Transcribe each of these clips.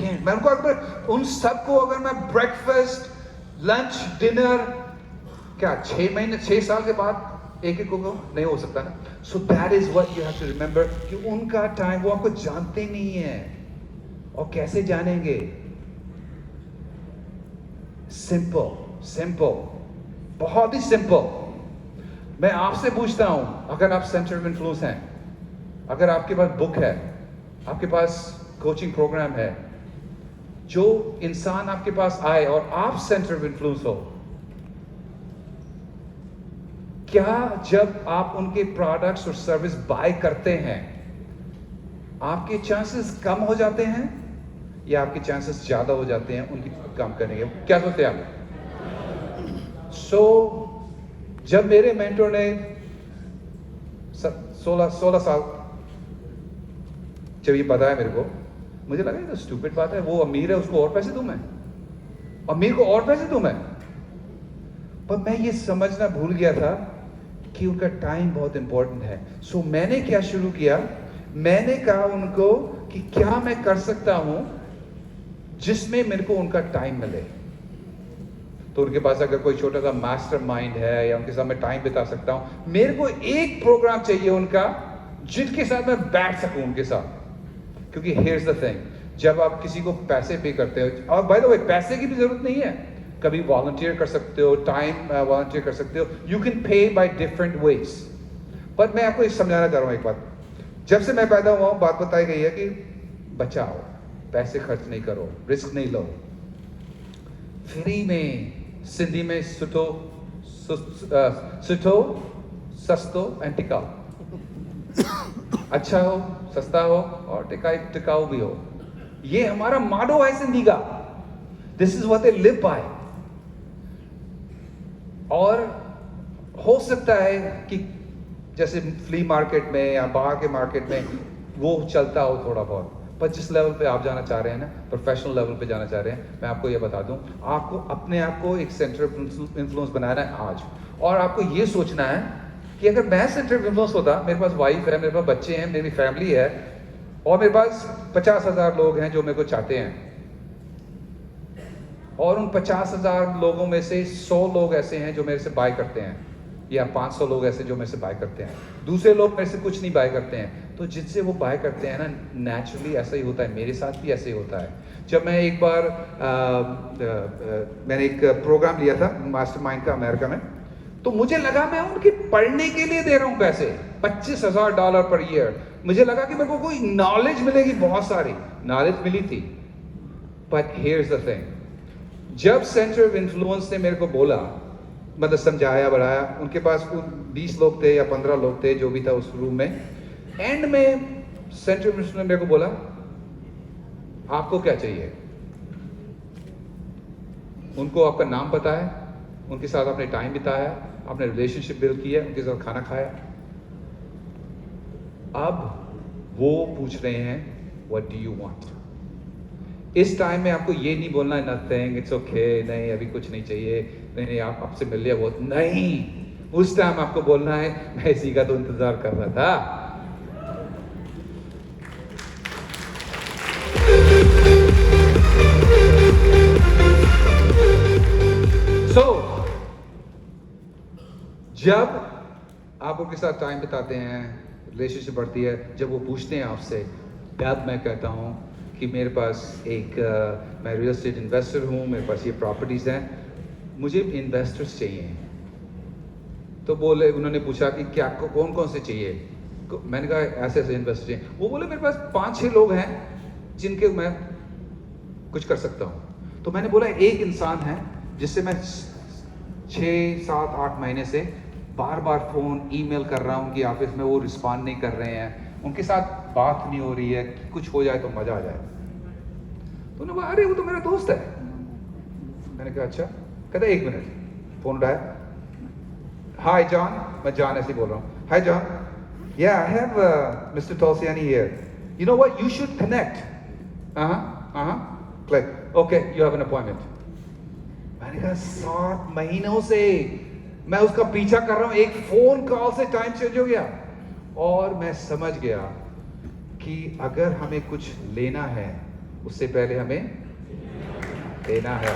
can't. मैं उनको अगर उन सबको अगर मैं ब्रेकफास्ट, लंच, डिनर क्या 6 साल के बाद एक को नहीं हो सकता ना. So that is what you have to remember कि उनका टाइम वो आपको जानते नहीं है और कैसे जानेंगे. सिंपल, बहुत ही सिंपल. मैं आपसे पूछता हूं, अगर आप सेंटर ऑफ इन्फ्लुएंस हैं, अगर आपके पास बुक है, आपके पास कोचिंग प्रोग्राम है, जो इंसान आपके पास आए और आप सेंटर ऑफ इन्फ्लुएंस हो, क्या जब आप उनके प्रोडक्ट्स और सर्विस बाय करते हैं आपके चांसेस कम हो जाते हैं या आपके चांसेस ज्यादा हो जाते हैं उनकी काम करने के? क्या सोचते हैं आप? जब मेरे मेंटर ने 16 साल जब ये बताया मेरे को, मुझे लगा ये तो स्टूपिड बात है, वो अमीर है उसको और पैसे दूं मैं, अमीर को और पैसे दूं मैं. पर मैं ये समझना भूल गया था कि उनका टाइम बहुत इंपॉर्टेंट है. मैंने क्या शुरू किया, मैंने कहा उनको कि क्या मैं कर सकता हूं जिसमें मेरे को उनका टाइम मिले. तो उनके पास अगर कोई छोटा सा मास्टरमाइंड है या उनके साथ मैं टाइम बिता सकता हूं, मेरे को एक प्रोग्राम चाहिए उनका जिनके साथ मैं बैठ सकूं उनके साथ. क्योंकि हियर्स द थिंग, जब आप किसी को पैसे पे करते हो, और बाय द वे पैसे की भी जरूरत नहीं है, कभी वॉलंटियर कर सकते हो, टाइम वॉलंटियर कर सकते हो, you can pay by different ways. पर मैं आपको समझाना चाह रहा हूं एक बात. जब से मैं पैदा हुआ हूं बात बताई गई है कि बचाओ, पैसे खर्च नहीं करो, रिस्क नहीं लो, फ्री में, सिंधी में सुठो सस्तो एंड टिकाऊ. अच्छा हो, सस्ता हो और टिकाऊ भी हो. ये हमारा माडो है सिंधी का. This is what they live by. और हो सकता है कि जैसे फ्ली मार्केट में या बाहर के मार्केट में वो चलता हो थोड़ा बहुत, पर जिस लेवल पे आप जाना चाह रहे हैं ना, प्रोफेशनल लेवल पे जाना चाह रहे हैं, मैं आपको ये बता दूं, आपको अपने आप को एक सेंटर ऑफ इन्फ्लुएंस बनाना है आज. और आपको ये सोचना है कि अगर मैं सेंटर ऑफ इन्फ्लुएंस होता, मेरे पास वाइफ है, मेरे पास बच्चे हैं, मेरी फैमिली है, और मेरे पास 50,000 लोग हैं जो मेरे को चाहते हैं, और उन 50,000 लोगों में से 100 लोग ऐसे हैं जो मेरे से बाय करते हैं, या 500 लोग ऐसे जो मेरे से बाय करते हैं, दूसरे लोग मेरे से कुछ नहीं बाय करते हैं. तो जिनसे वो बाय करते हैं ना, नेचुरली ऐसा ही होता है. मेरे साथ भी ऐसे ही होता है. जब मैं एक बार मैंने एक प्रोग्राम लिया था मास्टरमाइंड का अमेरिका में, तो मुझे लगा मैं उनके पढ़ने के लिए दे रहा हूं पैसे, $25,000 पर ईयर. मुझे लगा कि मेरे को कोई नॉलेज मिलेगी, बहुत सारी नॉलेज मिली थी. बट हियर्स द थिंग, जब सेंटर ऑफ इन्फ्लुएंस ने मेरे को बोला, मतलब समझाया बढ़ाया, उनके पास 20 लोग थे या 15 लोग थे, जो भी था उस रूम में, एंड में सेंटर ऑफ इन्फ्लुएंस ने मेरे को बोला आपको क्या चाहिए. उनको आपका नाम पता है, उनके साथ आपने टाइम बिताया, आपने रिलेशनशिप बिल्ड किया, उनके साथ खाना खाया. अब वो पूछ रहे हैं व्हाट डू यू वांट. इस टाइम में आपको ये नहीं बोलना नथिंग, इट्स ओके, नहीं अभी कुछ नहीं चाहिए, नहीं आप आपसे मिल लिया वो नहीं. उस टाइम आपको बोलना है मैं इसी का तो इंतजार कर रहा था. जब आप उनके साथ टाइम बिताते हैं, रिलेशनशिप बढ़ती है, जब वो पूछते हैं आपसे, तब मैं कहता हूँ कि मेरे पास मैं रियल एस्टेट इन्वेस्टर हूँ, मेरे पास ये प्रॉपर्टीज़ हैं, मुझे इन्वेस्टर्स चाहिए. तो बोले, उन्होंने पूछा कि क्या कौन कौन से चाहिए. मैंने कहा ऐसे ऐसे इन्वेस्टर चाहिए. वो बोले मेरे पास 5-6 लोग हैं जिनके मैं कुछ कर सकता हूँ. तो मैंने बोला एक इंसान है जिससे मैं 6-7-8 महीने से बार बार फ़ोन ईमेल कर रहा हूँ कि ऑफिस में वो रिस्पॉन्ड नहीं कर रहे हैं, उनके साथ बात नहीं हो रही है, कुछ हो जाए तो मज़ा आ जाए. तो उन्होंने कहा अरे वो तो मेरा दोस्त है. मैंने कहा अच्छा. कहता 1 मिनट. फ़ोन उठाया. हाय जॉन, मैं जॉन ऐसे बोल रहा हूँ. Hi John, yeah I have mister Taulsiyani here, you know what, you should connect. Click, okay, you have an appointment. मैंने कहा 7 महीनों से मैं उसका पीछा कर रहा हूं, एक फोन कॉल से टाइम चेंज हो गया. और मैं समझ गया कि अगर हमें कुछ लेना है उससे पहले हमें देना है।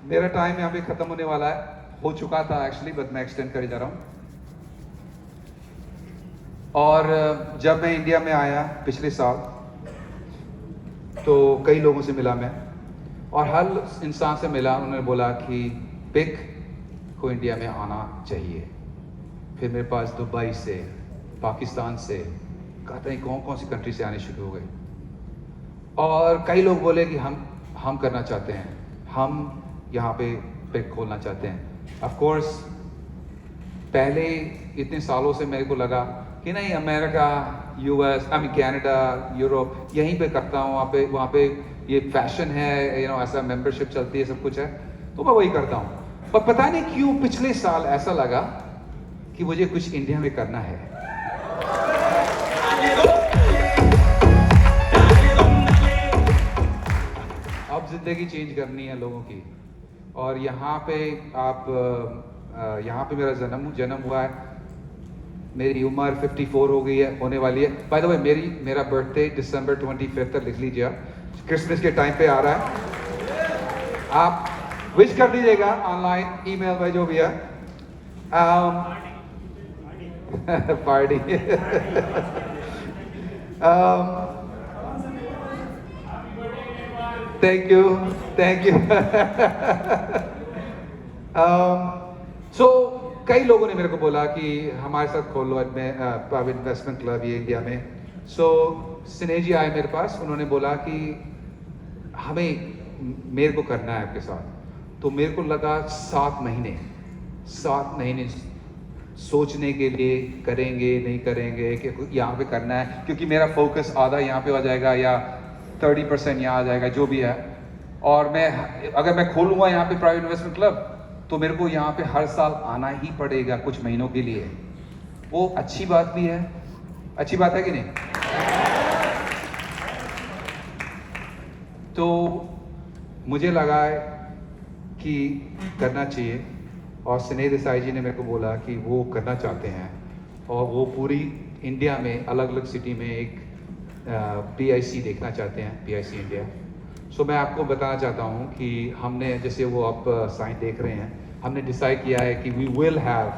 मेरा टाइम यहाँ पे खत्म होने वाला है, हो चुका था एक्चुअली, बट मैं एक्सटेंड कर जा रहा हूँ। और जब मैं इंडिया में आया पिछले साल, तो कई लोगों से मिला मैं, और हर इंसान से मिला, उन्होंने बोला कि पिक को इंडिया में आना चाहिए। फिर मेरे पास दुबई से, पाकिस्तान से, कहते हैं कौन कौन सी कंट्री से आने शुरू हो गए। और कई लोग बोले कि हम करना चाहते हैं, हम यहाँ पे पिक खोलना चाहते हैं। ऑफ कोर्स पहले इतने सालों से मेरे को लगा कि नहीं, अमेरिका, यूएस, कनाडा, यूरोप, यहीं पे करता हूँ, वहाँ पे ये फैशन है, ऐसा मेंबरशिप चलती है, सब कुछ है, तो मैं वही करता हूँ। पर पता नहीं क्यों पिछले साल ऐसा लगा कि मुझे कुछ इंडिया में करना है। अब जिंदगी चेंज करनी है लोगों की। और यहाँ पे यहाँ पे मेरा जन्म हुआ है, मेरी उम्र 54 हो गई है, होने वाली है। बाय द वे मेरा बर्थडे December 25 लिख लीजिए, क्रिसमस के टाइम पे आ रहा है। आप विश कर दीजिएगा ऑनलाइन, ईमेल में, जो भी है। पार्टी। Thank you. सो कई लोगों ने मेरे को बोला कि हमारे साथ खोल लो प्राइवेट इन्वेस्टमेंट क्लब ये इंडिया में। सो स्नेह जी आए मेरे पास, उन्होंने बोला कि मेरे को करना है आपके साथ। तो मेरे को लगा 7 महीने सोचने के लिए, करेंगे नहीं करेंगे, कि यहाँ पे करना है, क्योंकि मेरा फोकस आधा यहाँ पे आ जाएगा या 30% यहाँ आ जाएगा, जो भी है। और अगर मैं खोलूँगा यहाँ पे प्राइवेट इन्वेस्टमेंट क्लब, तो मेरे को यहाँ पे हर साल आना ही पड़ेगा कुछ महीनों के लिए। वो अच्छी बात भी है, अच्छी बात है कि नहीं? तो मुझे लगा है कि करना चाहिए, और स्नेह देसाई जी ने मेरे को बोला कि वो करना चाहते हैं, और वो पूरी इंडिया में अलग अलग सिटी में एक PIC देखना चाहते हैं, PIC इंडिया। सो मैं आपको बताना चाहता हूँ कि हमने, जैसे वो आप साइन देख रहे हैं, हमने डिसाइड किया है कि we will have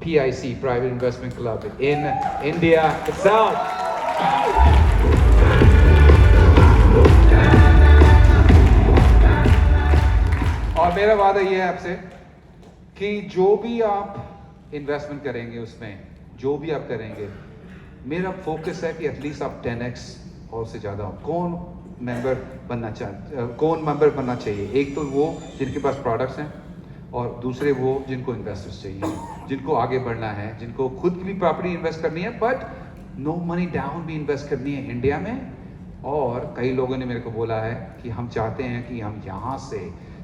PIC, private investment club, in India itself। और मेरा वादा ये है आपसे कि जो भी आप इन्वेस्टमेंट करेंगे, उसमें जो भी आप करेंगे, मेरा फोकस है कि एटलीस्ट आप 10x और से ज़्यादा हो। कौन मेंबर बनना चाहिए? एक तो वो जिनके पास प्रोडक्ट्स हैं, और दूसरे वो जिनको इन्वेस्टर्स चाहिए, जिनको आगे बढ़ना है, जिनको खुद की भी प्रॉपर्टी इन्वेस्ट करनी है, बट नो मनी डाउन भी इन्वेस्ट करनी है इंडिया में। और कई लोगों ने मेरे को बोला है कि हम चाहते हैं कि हम यहाँ से,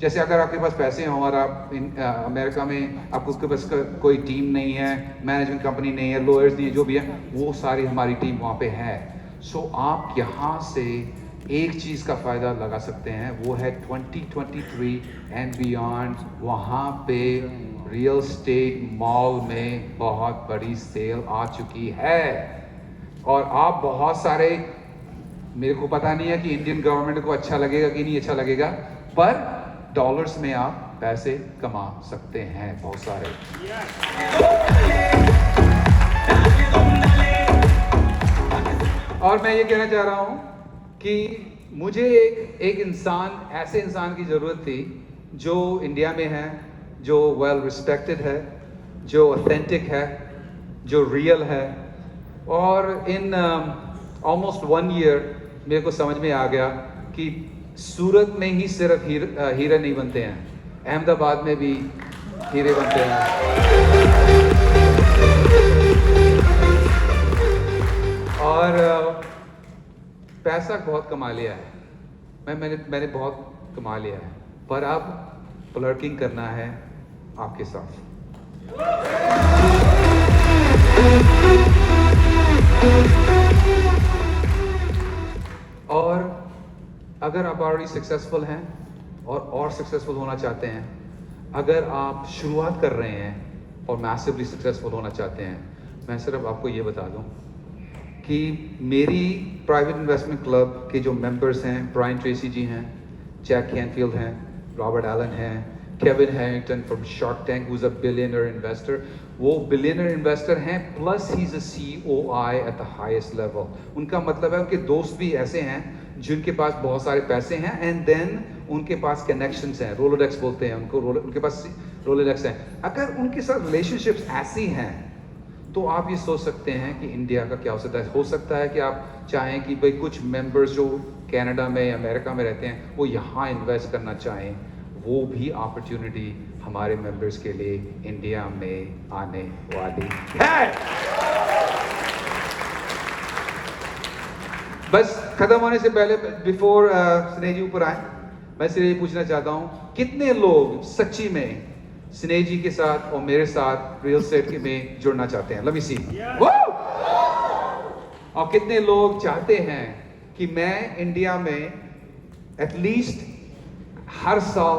जैसे अगर आपके पास पैसे हैं और आप अमेरिका में, आपको उसके पास कोई टीम नहीं है, मैनेजमेंट कंपनी नहीं है, लॉयर्स नहीं है, जो भी है, वो सारी हमारी टीम वहाँ पे है। सो आप यहाँ से एक चीज़ का फ़ायदा लगा सकते हैं, वो है 2023 एंड बियॉन्ड। वहाँ पे रियल स्टेट मॉल में बहुत बड़ी सेल आ चुकी है, और आप बहुत सारे, मेरे को पता नहीं है कि इंडियन गवर्नमेंट को अच्छा लगेगा कि नहीं अच्छा लगेगा, पर डॉलर्स में आप पैसे कमा सकते हैं बहुत सारे। और मैं ये कहना चाह रहा हूँ कि मुझे एक इंसान, ऐसे इंसान की ज़रूरत थी जो इंडिया में है, जो वेल रिस्पेक्टेड है, जो ऑथेंटिक है, जो रियल है। और इन ऑलमोस्ट 1 ईयर मेरे को समझ में आ गया कि सूरत में ही सिर्फ हीरे नहीं बनते हैं, अहमदाबाद में भी हीरे बनते हैं। और पैसा बहुत कमा लिया है, मैंने बहुत कमा लिया है, पर अब फ्लर्टिंग करना है आपके साथ। और अगर आप ऑलरेडी सक्सेसफुल हैं और सक्सेसफुल होना चाहते हैं, अगर आप शुरुआत कर रहे हैं, और मैसिवली सक्सेसफुल होना चाहते हैं, मैं सिर्फ आपको ये बता दूं कि मेरी प्राइवेट इन्वेस्टमेंट क्लब के जो मेंबर्स हैं, ब्रायन ट्रेसी जी हैं, जैक कैनफील्ड हैं, रॉबर्ट एलन हैं, Kevin Harrington from Shark Tank who is a billionaire investor, वो बिलियनर इन्वेस्टर हैं plus he is a COI at the highest level. उनका मतलब है उनके दोस्त भी ऐसे हैं जिनके पास बहुत सारे पैसे हैं एंड देन उनके पास कनेक्शंस हैं, रोलेक्स बोलते हैं उनको, उनके पास रोलेक्स हैं। अगर उनके साथ रिलेशनशिप्स ऐसी हैं तो आप ये सोच सकते हैं कि इंडिया का क्या हो सकता है कि आप चाहें कि भाई कुछ मेंबर्स जो कनाडा में या अमेरिका में रहते हैं वो यहाँ इन्वेस्ट करना चाहें, वो भी अपॉर्चुनिटी हमारे मेंबर्स के लिए इंडिया में आने वाली है। बस खत्म होने से पहले बिफोर स्नेह जी ऊपर आए, मैं सिर्फ ये पूछना चाहता हूँ कितने लोग सच्ची में स्नेह जी के साथ और मेरे साथ रियल एस्टेट में जुड़ना चाहते हैं? लेट मी सी। और कितने लोग चाहते हैं कि मैं इंडिया में एटलीस्ट हर साल